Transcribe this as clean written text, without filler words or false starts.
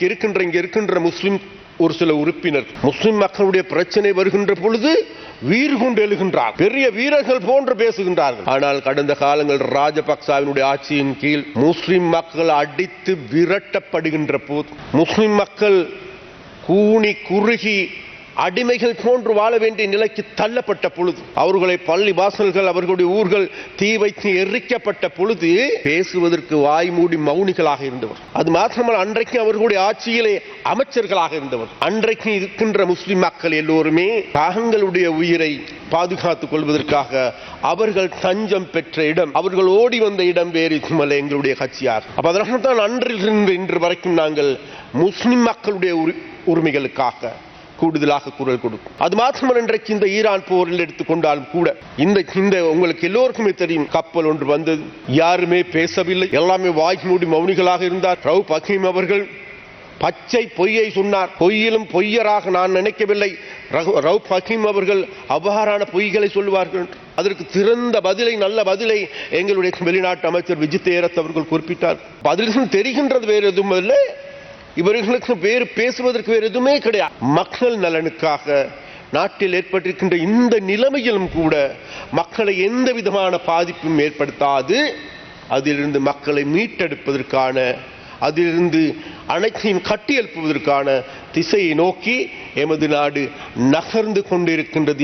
இங்க இருக்கின்ற முஸ்லிம் ஒரு சில உறுப்பினர் முஸ்லிம் மக்களுடைய பிரச்சனை வருகின்ற பொழுது வீறு கொண்டு எழுகின்றார், பெரிய வீரர்கள் போன்று பேசுகின்றார்கள். ஆனால் கடந்த காலங்கள் ராஜபக்சவினுடைய ஆட்சியின் கீழ் முஸ்லிம் மக்கள் அடித்து விரட்டப்படுகின்ற போது, முஸ்லிம் மக்கள் கூனி குறுகி அடிமைகள் போன்று வாழ வேண்டிய நிலைக்கு தள்ளப்பட்ட பொழுது, அவர்களை பள்ளி வாசல்கள் அவர்களுடைய ஊர்கள் தீ வைத்து எரிக்கப்பட்ட பொழுது பேசுவதற்கு வாய் மூடி மௌனிகளாக இருந்தவர். அது மாத்திரமல்ல, அன்றைக்கு அவர்களுடைய ஆட்சியிலே அமைச்சர்களாக இருந்தவர். அன்றைக்கு இருக்கின்ற முஸ்லிம் மக்கள் எல்லோருமே தங்களுடைய உயிரை பாதுகாத்துக் கொள்வதற்காக அவர்கள் தஞ்சம் பெற்ற இடம், அவர்கள் ஓடி வந்த இடம் வேறு சுமல்ல எங்களுடைய கட்சியார். அப்ப அதனால தான் அன்றிலிருந்து இன்று வரைக்கும் நாங்கள் முஸ்லிம் மக்களுடைய உரிமைகளுக்காக கூடுதலாக குரல் கொடுக்கும். அது மாத்திரமல்ல, இன்றைக்கு இந்த ஈரான் போரில் எடுத்துக்கொண்டாலும் கூட இந்த உங்களுக்கு எல்லோருக்குமே தெரியும், கப்பல் ஒன்று வந்தது, யாருமே பேசவில்லை, எல்லாமே வாய் மூடி மௌனிகளாக இருந்தார். ரவுப் ஹக்கீம் அவர்கள் பச்சை பொய்யை சொன்னார். பொய்யிலும் பொய்யராக நான் நினைக்கவில்லை ரவுப் ஹக்கீம் அவர்கள் அவ்வாறான பொய்களை சொல்லுவார்கள். அதற்கு திறந்த பதிலை, நல்ல பதிலை எங்களுடைய வெளிநாட்டு அமைச்சர் விஜித் ஏரத் அவர்கள் குறிப்பிட்டார். பதில் தெரிகின்றது வேறு எதுவும் இல்லை, இவர்களுக்கு வேறு பேசுவதற்கு வேறு எதுவுமே கிடையாது. மக்கள் நலனுக்காக நாட்டில் ஏற்பட்டிருக்கின்ற இந்த நிலைமையிலும் கூட மக்களை எந்த விதமான பாதிப்பும் ஏற்படுத்தாது அதிலிருந்து மக்களை மீட்டெடுப்பதற்கான, அதிலிருந்து அனைத்தையும் கட்டியெழுப்புவதற்கான திசையை நோக்கி எமது நாடு நகர்ந்து கொண்டிருக்கின்றது.